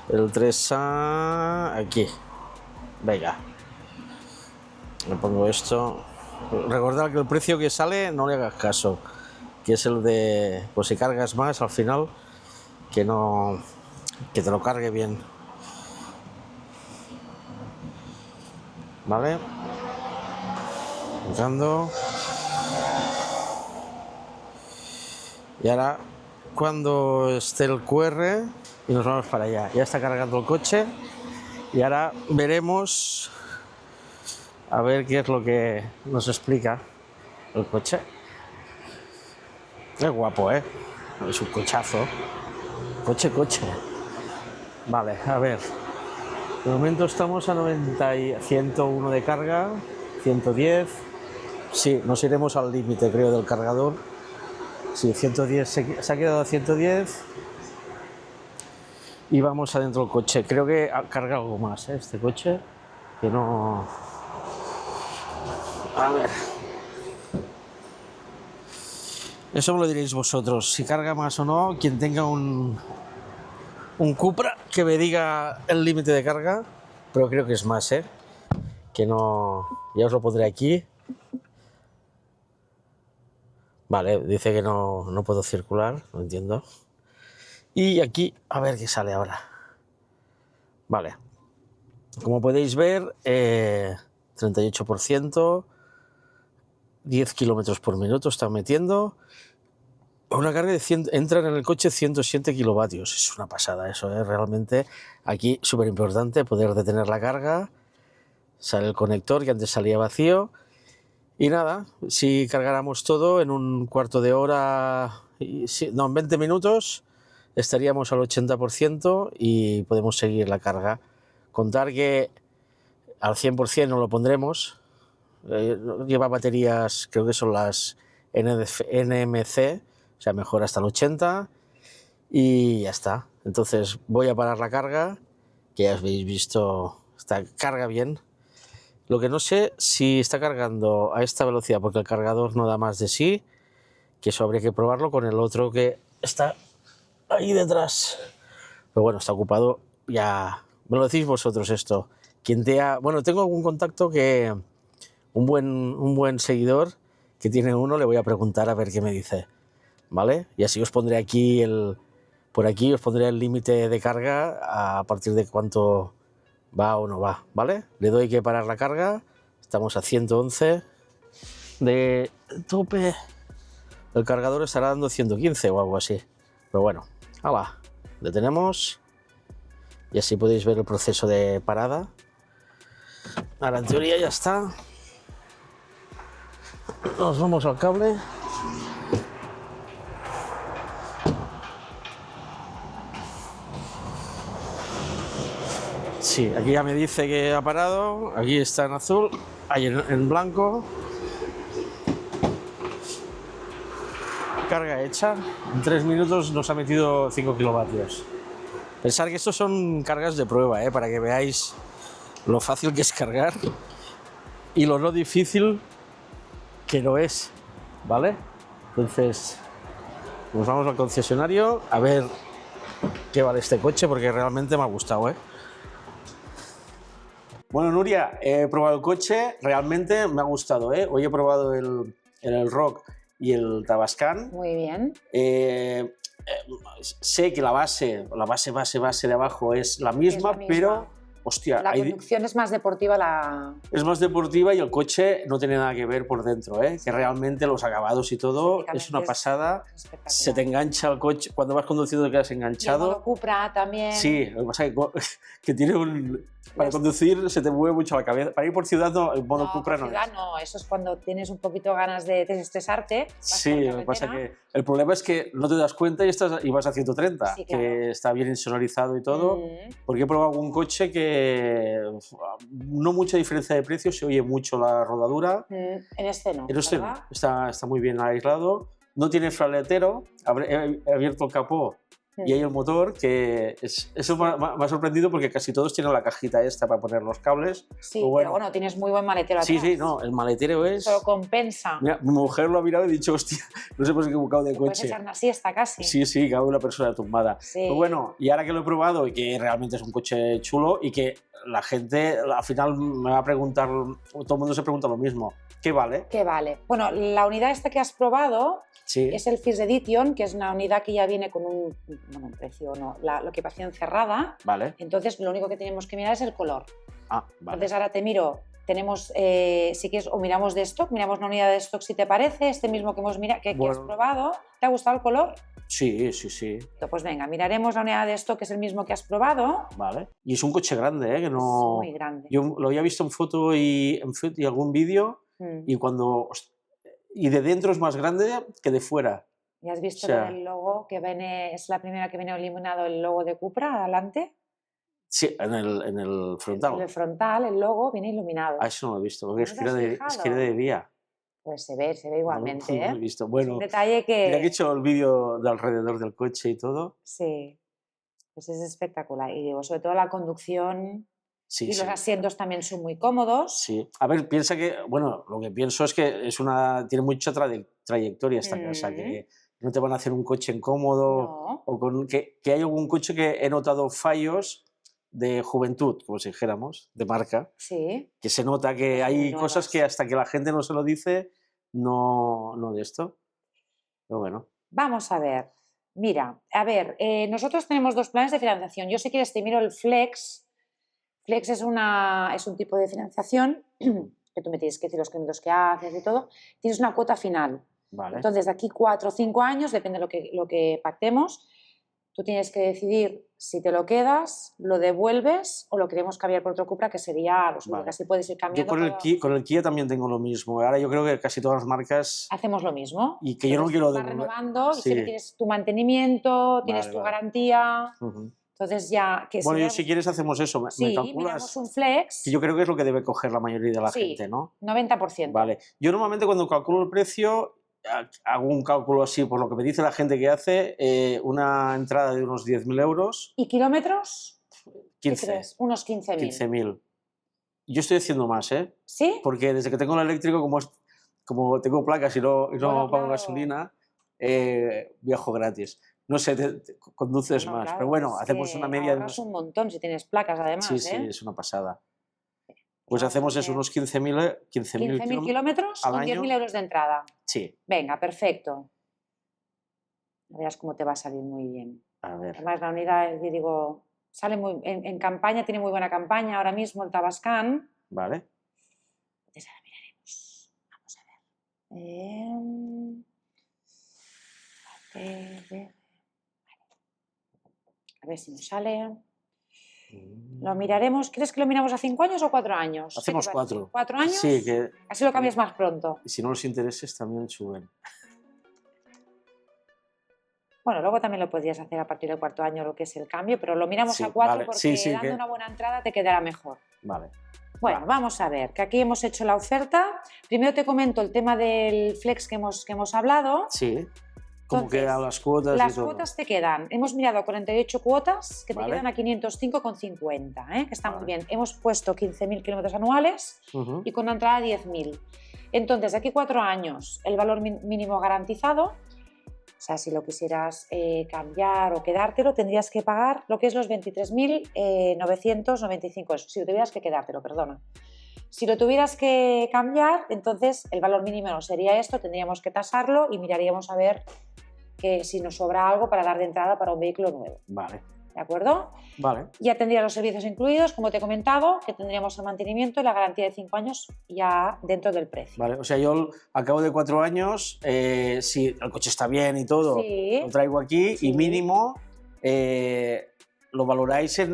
El 3A aquí. Venga. Le pongo esto. Recordad que el precio que sale no le hagas caso. Que es el de, pues si cargas más al final, que te lo cargue bien. Vale. Entrando. Y ahora, cuando esté el QR, y nos vamos para allá. Ya está cargando el coche. Y ahora veremos a ver qué es lo que nos explica el coche. Es guapo, ¿eh? Es un cochazo. Coche. Vale, a ver. De momento estamos a 101 de carga, 110. Sí, nos iremos al límite, creo, del cargador. Sí, 110, se ha quedado a 110. Y vamos adentro del coche. Creo que carga algo más, este coche. Que no... A ver. Eso me lo diréis vosotros, si carga más o no. Quien tenga un Cupra que me diga el límite de carga, pero creo que es más, que no, ya os lo pondré aquí. Vale, dice que no puedo circular, no entiendo. Y aquí, a ver qué sale ahora. Vale, como podéis ver, 38%, 10 kilómetros por minuto está metiendo. Una carga de 100, entran en el coche 107 kilovatios. Es una pasada eso, realmente. Aquí súper importante poder detener la carga. Sale el conector que antes salía vacío. Y nada, si cargáramos todo en un cuarto de hora, en 20 minutos, estaríamos al 80% y podemos seguir la carga. Contar que al 100% no lo pondremos. Lleva baterías, creo que son las NMC. O sea, mejor hasta el 80 y ya está. Entonces voy a parar la carga, que ya habéis visto, carga bien. Lo que no sé si está cargando a esta velocidad, porque el cargador no da más de sí, que eso habría que probarlo con el otro que está ahí detrás. Pero bueno, está ocupado, ya me lo decís vosotros esto. quien te ha... Bueno, tengo algún contacto que... Un buen seguidor que tiene uno, le voy a preguntar a ver qué me dice, ¿vale? Y así os pondré aquí por aquí os pondré el límite de carga a partir de cuánto va o no va, ¿vale? Le doy que parar la carga, estamos a 111 de tope, el cargador estará dando 115 o algo así, pero bueno, hala, detenemos y así podéis ver el proceso de parada. Ahora en teoría ya está. Nos vamos al cable. Sí, aquí ya me dice que ha parado, aquí está en azul, ahí en blanco. Carga hecha, en 3 minutos nos ha metido 5 kilovatios. Pensar que estos son cargas de prueba, para que veáis lo fácil que es cargar y lo no difícil que no es, ¿vale? Entonces, nos vamos al concesionario a ver qué vale este coche, porque realmente me ha gustado, Bueno, Nuria, he probado el coche, realmente me ha gustado, Hoy he probado el Rock y el Tavascan. Muy bien. Sé que la base de abajo es la misma, pero... Hostia, la conducción es más deportiva. Es más deportiva y el coche no tiene nada que ver por dentro, que realmente los acabados y todo es una pasada. Se te engancha el coche, cuando vas conduciendo te quedas enganchado. Y el modo Cupra también. Sí, lo que pasa es que tiene un... Para conducir se te mueve mucho la cabeza. Para ir por ciudad no, el modo Cupra no es. No, eso es cuando tienes un poquito ganas de desestresarte. Sí, lo que pasa es que el problema es que no te das cuenta y vas a 130, sí, claro, que está bien insonorizado y todo, porque he probado algún coche que no mucha diferencia de precio, se oye mucho la rodadura. En este no, en este no, está muy bien aislado, no tiene fraletero, he abierto el capó y hay el motor, que eso me ha sorprendido porque casi todos tienen la cajita esta para poner los cables. Sí, pero bueno, tienes muy buen maletero atrás. Sí, no, el maletero es... Eso compensa. Mira, mi mujer lo ha mirado y ha dicho, hostia, nos hemos equivocado de coche. Puedes echar una siesta casi. Sí, cabe una persona tumbada. Sí. Pero bueno, y ahora que lo he probado y que realmente es un coche chulo y que la gente al final me va a preguntar, todo el mundo se pregunta lo mismo, ¿qué vale? ¿Qué vale? Bueno, la unidad esta que has probado... Sí. Es el First Edition, que es una unidad que ya viene con un precio, no, la equipación cerrada. Vale. Entonces, lo único que tenemos que mirar es el color. Ah, vale. Entonces, ahora te miro, tenemos, si quieres, o miramos de stock, miramos una unidad de stock si te parece, este mismo que hemos mirado, que has probado. ¿Te ha gustado el color? Sí. Pues venga, miraremos la unidad de stock, que es el mismo que has probado. Vale. Y es un coche grande, que no... Es muy grande. Yo lo había visto en foto y algún vídeo, y cuando... Y de dentro es más grande que de fuera. ¿Y has visto el logo que viene, es la primera que viene iluminado el logo de Cupra adelante? Sí, en el frontal. En el frontal, el logo viene iluminado. Ah, eso no lo he visto, porque es que era de día. Pues se ve igualmente, no lo he visto. Bueno, un detalle que... Mira que he hecho el vídeo de alrededor del coche y todo. Sí, pues es espectacular. Y digo, sobre todo la conducción... Sí, y los asientos también son muy cómodos. Sí. A ver, piensa que, bueno, lo que pienso es que tiene mucha trayectoria esta casa, que no te van a hacer un coche incómodo, o que hay algún coche que he notado fallos de juventud, como si dijéramos, de marca, que se nota que hay cosas que hasta que la gente no se lo dice, no de esto. Pero bueno. Vamos a ver. Mira, nosotros tenemos 2 planes de financiación. Yo, si quieres, te miro el Flex. Flex es un tipo de financiación que tú me tienes que decir los kilómetros que haces y todo. Tienes una cuota final. Vale. Entonces, de aquí 4 o 5 años, depende de lo que pactemos, tú tienes que decidir si te lo quedas, lo devuelves o lo queremos cambiar por otro Cupra, que sería así puedes ir cambiando. Yo con el Kia también tengo lo mismo. Ahora yo creo que casi todas las marcas... Hacemos lo mismo. Y que yo no quiero devolver. Vas renovando y siempre tienes tu mantenimiento, tienes tu garantía... Entonces ya... Bueno, si quieres hacemos eso. Sí, miramos un Flex. Que yo creo que es lo que debe coger la mayoría de la gente, ¿no? 90%. Vale. Yo normalmente cuando calculo el precio, hago un cálculo así, por lo que me dice la gente que hace, una entrada de unos 10.000 euros. ¿Y kilómetros? 15. Unos 15.000. 15.000. Yo estoy haciendo más, ¿eh? ¿Sí? Porque desde que tengo el eléctrico, como tengo placas y no pago gasolina, viajo gratis. No sé, conduces más, pero bueno, hacemos una media... Ahorras un montón si tienes placas, además. Sí, es una pasada. Pues hacemos eso, unos 15.000 kilómetros al con año. 10.000 euros de entrada. Sí, Venga, perfecto. Verás cómo te va a salir muy bien. a ver. Además, la unidad, yo digo, sale muy, en campaña, tiene muy buena campaña ahora mismo el Tabascan. Vale. Entonces ahora miraremos. Vamos a ver. A ver si nos sale. Lo miraremos. ¿Crees que lo miramos a 5 años o 4 años? ¿Qué te Hacemos parece? 4. 4 años. Sí, que Así lo cambias más pronto. si no los intereses también suben. Bueno, luego también lo podrías hacer a partir del 4.º año lo que es el cambio, pero lo miramos Sí, a 4 vale. porque Sí, dando que- una buena entrada te quedará mejor. Vale. Bueno, vamos a ver, que aquí hemos hecho la oferta. Primero te comento el tema del flex que hemos hablado. Sí. ¿Cómo Entonces, quedan las cuotas Las y todo? cuotas te quedan, hemos mirado 48 cuotas que te Vale. quedan a 505,50, que está muy Vale. bien. Hemos puesto 15.000 kilómetros anuales Ujú. y con una entrada de 10.000. Entonces, aquí 4 años, el valor mínimo garantizado. O sea, si lo quisieras cambiar o quedártelo, tendrías que pagar lo que es los 23.995 euros. Si lo tuvieras que quedártelo, perdona. Si lo tuvieras que cambiar, entonces el valor mínimo no sería esto, tendríamos que tasarlo y miraríamos a ver que si nos sobra algo para dar de entrada para un vehículo nuevo. Vale. ¿De acuerdo? Vale. Ya tendría los servicios incluidos, como te he comentado, que tendríamos el mantenimiento y la garantía de 5 años ya dentro del precio. Vale. O sea, yo al cabo de 4 años, si el coche está bien y todo, Sí. lo traigo aquí Sí. y mínimo lo valoráis en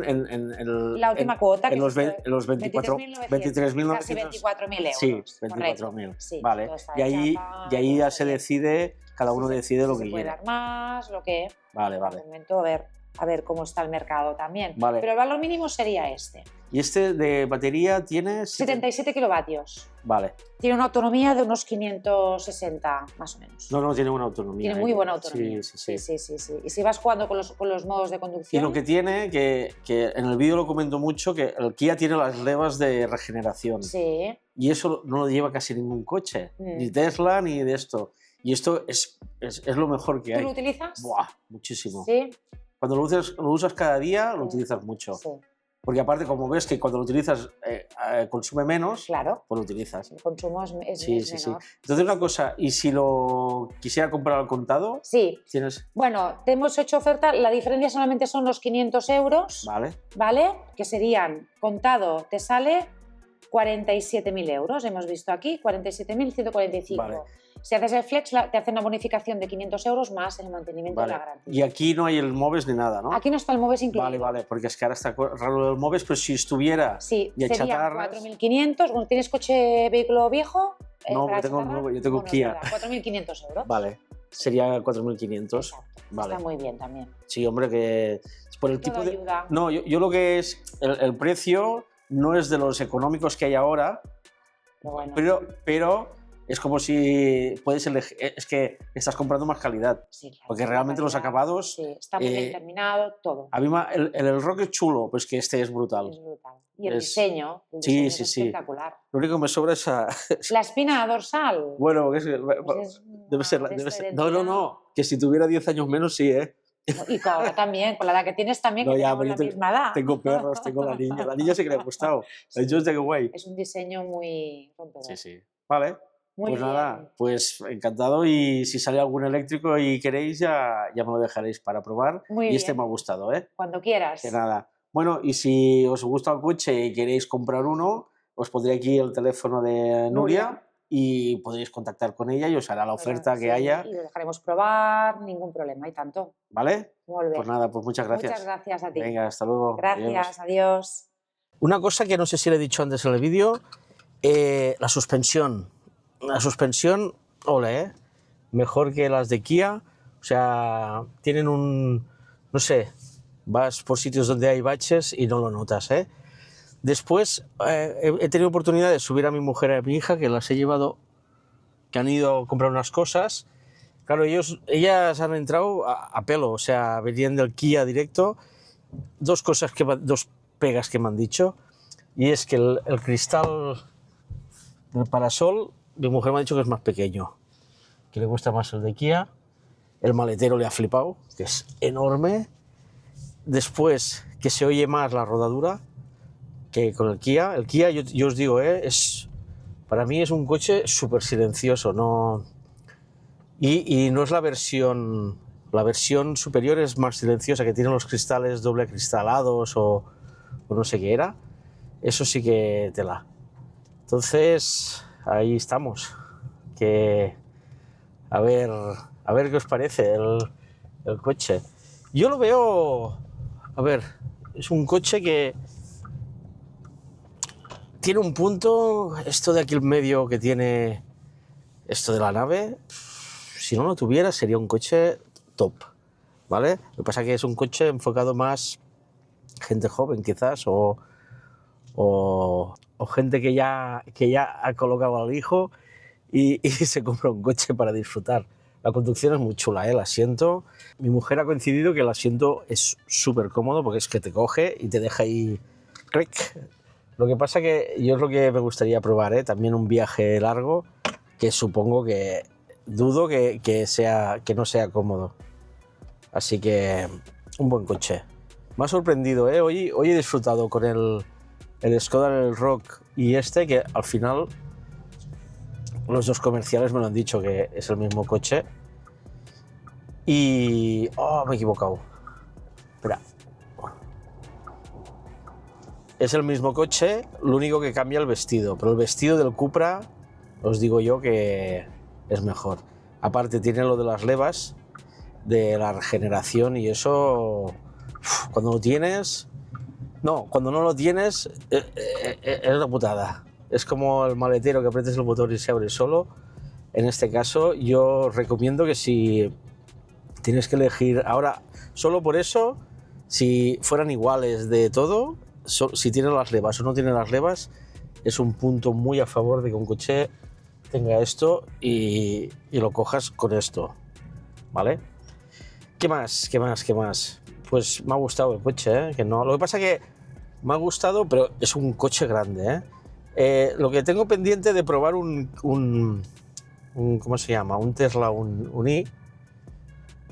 La última cuota, en los, que es 23.900. 23.900, casi 24.000 euros. Sí, correcto. 24.000. Sí, Vale. todo está Y ahí chapa, ya todo se bien. decide, cada uno decide lo Si que se puede quiere. dar más, lo que... Vale, De vale. momento, a ver cómo está el mercado también. Vale. Pero el valor mínimo sería este. Y este de batería tiene 77 kilovatios. Vale. Tiene una autonomía de unos 560, más o menos. No, tiene buena autonomía. Tiene muy buena autonomía. Sí. Sí. Y si vas jugando con los modos de Y conducción... lo que tiene, que en el vídeo lo comento mucho, que el Kia tiene las levas de regeneración. Sí. Y eso no lo lleva casi ningún coche. Mm. Ni Tesla, ni de esto. Y esto es lo mejor que ¿Tú hay. lo utilizas? Buah, muchísimo. Sí. Cuando lo usas cada día, lo utilizas mucho. Sí, Porque aparte, como ves que cuando lo utilizas consume menos, claro. pues lo utilizas. El consumo es Sí. menor. Entonces, una cosa, ¿y si lo quisiera comprar al contado? Sí. Tienes... Bueno, te hemos hecho oferta, la diferencia solamente son los 500 euros, Vale. ¿vale? Que serían, contado, te sale 47.000 euros, hemos visto aquí, 47.145. Vale. Si haces el flex, te hacen una bonificación de 500 euros más el mantenimiento de la garantía. Y aquí no hay el MOVES ni nada, ¿no? Aquí no está el MOVES incluido. Vale, porque es que ahora está raro el MOVES, pero si estuviera Sí, y a serían chatarras... 4.500. Bueno, ¿tienes coche, vehículo viejo? No, para yo tengo chatarra? nuevo, yo tengo Bueno, Kia. es verdad, 4.500 euros. Vale, sería 4.500. Exacto. Vale. Está muy bien también. Sí, hombre, que por el Todo tipo de... ayuda. No, yo lo que es... El precio no es de los económicos que hay ahora, Pero bueno. pero es como si puedes elegir... Es que estás comprando más calidad. Sí, claro, Porque sí, realmente los calidad. acabados... Sí, está muy bien eh, terminado, todo. A mí el rock es chulo, pues que este es brutal. Es brutal. Y el es- diseño, Sí, es sí. espectacular. Lo único que me sobra es... La espina dorsal. Bueno, es, pues debe ser... de esta identidad. No. Que si tuviera 10 años menos, sí, ¿eh? Y con ahora también, con la edad que tienes también, No, que ya, tenemos pero la yo misma edad. Tengo perros, tengo la niña. La niña sí que le ha gustado. Yo es de que guay. Es un diseño muy rompedor. Sí. Vale. Muy Pues bien. nada, pues encantado y si sale algún eléctrico y queréis ya me lo dejaréis para probar. Muy y este bien. me ha gustado, ¿eh? Cuando quieras. Que nada. Bueno, y si os gusta el coche y queréis comprar uno, os pondré aquí el teléfono de Nuria y podréis contactar con ella y os hará la oferta que Sí, haya, Y lo dejaremos probar, ningún problema, y tanto. ¿vale? Muy bien. Pues nada, pues muchas gracias. Muchas gracias a ti. Venga, hasta luego. Gracias, Adiós. adiós. Una cosa que no sé si le he dicho antes en el vídeo, la suspensión. La suspensión, ole, ¿eh? Mejor que las de Kia. O sea, tienen no sé, vas por sitios donde hay baches y no lo notas, ¿eh? Después he tenido oportunidad de subir a mi mujer y a mi hija, que las he llevado, que han ido a comprar unas cosas. Claro, ellas han entrado a pelo, o sea, venían del Kia directo. Dos pegas que me han dicho, y es que el cristal del parasol, mi mujer me ha dicho que es más pequeño, que le gusta más el de Kia. El maletero le ha flipado, que es enorme. Después, que se oye más la rodadura, que con el Kia yo os digo, para mí es un coche súper silencioso, no, y no es la versión superior es más silenciosa, que tiene los cristales doble cristalados o no sé qué era, eso sí que tela. Entonces, ahí estamos, que a ver qué os parece el coche. Yo lo veo, a ver, es un coche que tiene un punto, esto de aquí en medio que tiene esto de la nave, si no lo tuviera sería un coche top, ¿vale? Lo que pasa es que es un coche enfocado más gente joven quizás o gente que ya ha colocado al hijo y se compra un coche para disfrutar. La conducción es muy chula, el asiento. Mi mujer ha coincidido que el asiento es súper cómodo porque es que te coge y te deja ahí clic. Lo que pasa que yo es lo que me gustaría probar, también un viaje largo, que supongo que dudo que no sea cómodo. Así que un buen coche. Me ha sorprendido, hoy he disfrutado con el Skoda Elroq y que al final los dos comerciales me lo han dicho que es el mismo coche. Y... me he equivocado. Espera. Es el mismo coche, lo único que cambia el vestido, pero el vestido del Cupra os digo yo que es mejor. Aparte tiene lo de las levas, de la regeneración y eso, cuando lo tienes... No, cuando no lo tienes es una putada. Es como el maletero que aprietas el botón y se abre solo. En este caso yo recomiendo que si tienes que elegir... Ahora, solo por eso, si fueran iguales de todo, si tienen las levas o no tienen las levas, es un punto muy a favor de que un coche tenga esto y lo cojas con esto, ¿vale? ¿Qué más? Pues me ha gustado el coche, que no... Lo que pasa que me ha gustado, pero es un coche grande, lo que tengo pendiente de probar un ¿cómo se llama? Un Tesla, un i,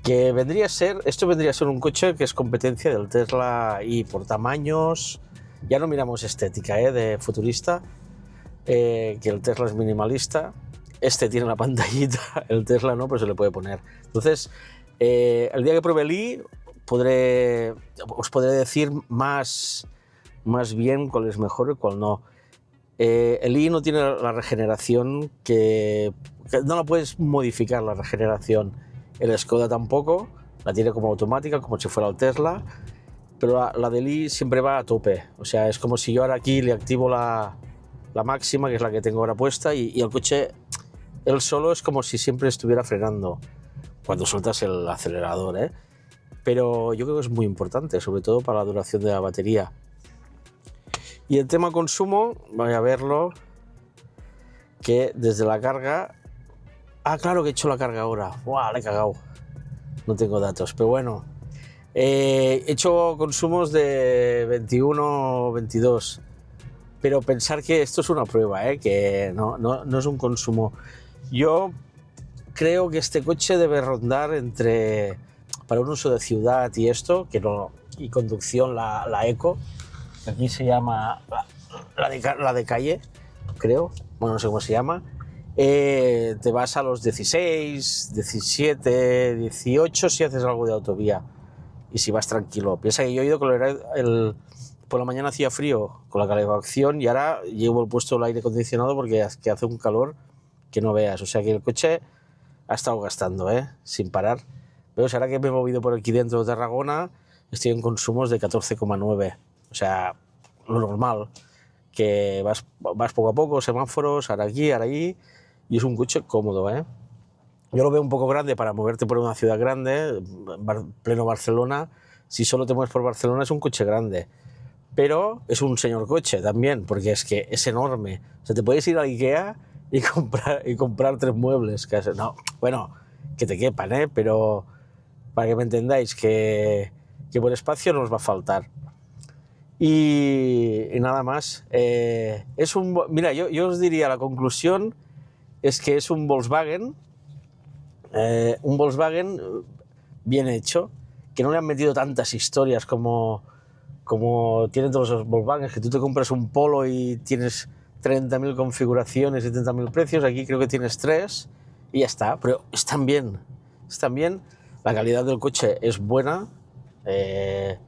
que vendría a ser un coche que es competencia del Tesla i por tamaños. Ya no miramos estética, de futurista, que el Tesla es minimalista. Tiene la pantallita, el Tesla no, pero se le puede poner. Entonces, el día que pruebe el i, os podré decir más bien cuál es mejor y cuál no. El i no tiene la regeneración que no la puedes modificar, la regeneración. El Skoda tampoco, la tiene como automática, como si fuera el Tesla, pero la del i siempre va a tope. O sea, es como si yo ahora aquí le activo la máxima, que es la que tengo ahora puesta, y el coche, él solo es como si siempre estuviera frenando cuando sueltas el acelerador, Pero yo creo que es muy importante, sobre todo para la duración de la batería. Y el tema consumo, voy a verlo, que desde la carga... claro que he hecho la carga ahora. ¡Buah, la he cagado! No tengo datos, pero bueno. He hecho consumos de 21 o 22. Pero pensar que esto es una prueba, que no es un consumo. Yo creo que este coche debe rondar para un uso de ciudad y esto, y conducción, la eco, que aquí se llama la de calle, creo, bueno, no sé cómo se llama, te vas a los 16, 17, 18 si haces algo de autovía y si vas tranquilo. Piensa que yo he ido por la mañana hacía frío con la calefacción y ahora llevo puesto el aire acondicionado porque hace un calor que no veas. O sea que el coche ha estado gastando, sin parar. Pero ahora que me he movido por aquí dentro de Tarragona, estoy en consumos de 14,9. O sea, lo normal, que vas poco a poco, semáforos, ahora aquí, ahora allí, y es un coche cómodo, Yo lo veo un poco grande para moverte por una ciudad grande, pleno Barcelona. Si solo te mueves por Barcelona es un coche grande, pero es un señor coche también, porque es que es enorme. O sea, te puedes ir a Ikea y comprar 3 muebles. No, bueno, que te quepan, pero para que me entendáis que por espacio no os va a faltar. Y nada más. Mira, yo os diría, la conclusión es que es un Volkswagen bien hecho, que no le han metido tantas historias como como tienen todos los Volkswagen, que tú te compras un Polo y tienes 30.000 configuraciones y 30.000 precios, aquí creo que tienes 3 y ya está, pero están bien, la calidad del coche es buena, en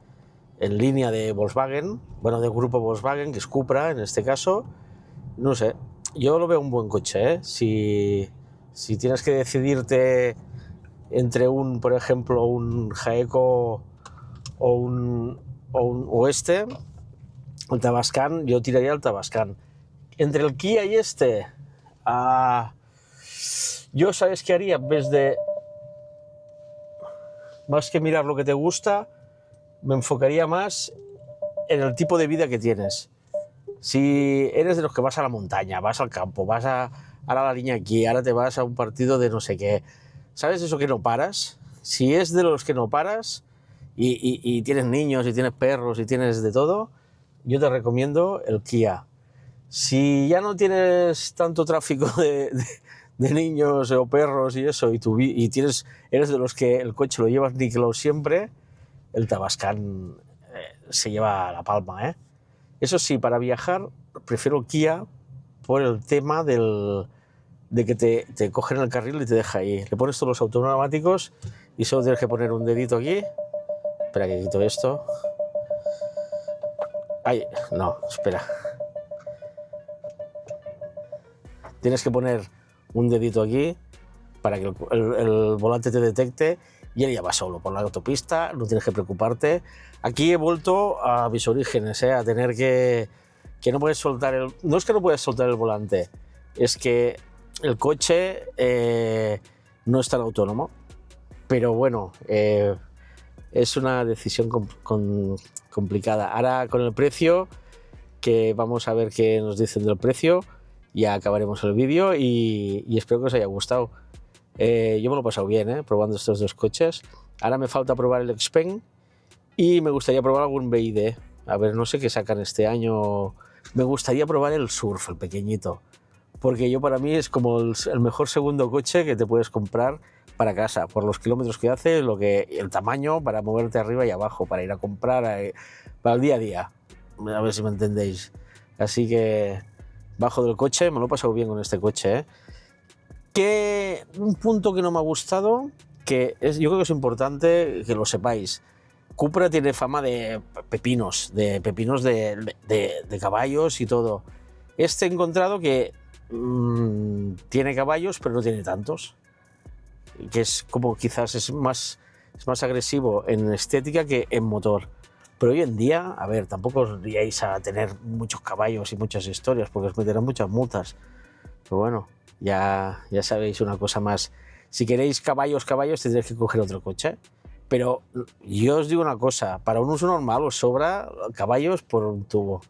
línea de Volkswagen, bueno, del grupo Volkswagen, que es Cupra en este caso, no sé, yo lo veo un buen coche, ¿eh? Si tienes que decidirte entre por ejemplo, un Jaeco o este, el Tavascan, yo tiraría el Tavascan. Entre el Kia y este, yo sabes qué haría, en vez de más que mirar lo que te gusta, me enfocaría más en el tipo de vida que tienes. Si eres de los que vas a la montaña, vas al campo, vas ahora a la línea aquí, ahora te vas a un partido de no sé qué, ¿sabes eso que no paras? Si es de los que no paras y tienes niños y tienes perros y tienes de todo, yo te recomiendo el Kia. Si ya no tienes tanto tráfico de niños o perros y eso, y eres de los que el coche lo llevas níquel siempre, el Tavascan se lleva la palma, ¿eh? Eso sí, para viajar prefiero Kia por el tema de que te cogen el carril y te deja ahí. Le pones todos los automáticos y solo tienes que poner un dedito aquí. Espera que quito esto. Ay, no, espera. Tienes que poner un dedito aquí para que el volante te detecte y él ya va solo por la autopista, no tienes que preocuparte. Aquí he vuelto a mis orígenes, a tener que no puedes soltar no es que no puedes soltar el volante, es que el coche no es tan autónomo, pero bueno, es una decisión complicada. Ahora con el precio, que vamos a ver qué nos dicen del precio, ya acabaremos el vídeo y espero que os haya gustado. Yo me lo he pasado bien, probando estos dos coches. Ahora me falta probar el Xpeng y me gustaría probar algún BYD. A ver, no sé qué sacan este año. Me gustaría probar el Surf, el pequeñito, porque para mí es como el mejor segundo coche que te puedes comprar para casa, por los kilómetros que hace, el tamaño para moverte arriba y abajo, para ir a comprar, para el día a día. A ver si me entendéis. Así que bajo del coche, me lo he pasado bien con este coche, un punto que no me ha gustado, yo creo que es importante que lo sepáis. Cupra tiene fama de pepinos de caballos y todo. He encontrado que tiene caballos, pero no tiene tantos. Que es como quizás es más agresivo en estética que en motor. Pero hoy en día, a ver, tampoco os iríais a tener muchos caballos y muchas historias, porque os meterán muchas multas. Pero bueno, ya sabéis una cosa más. Si queréis caballos, tendréis que coger otro coche. Pero yo os digo una cosa, para un uso normal os sobra caballos por un tubo.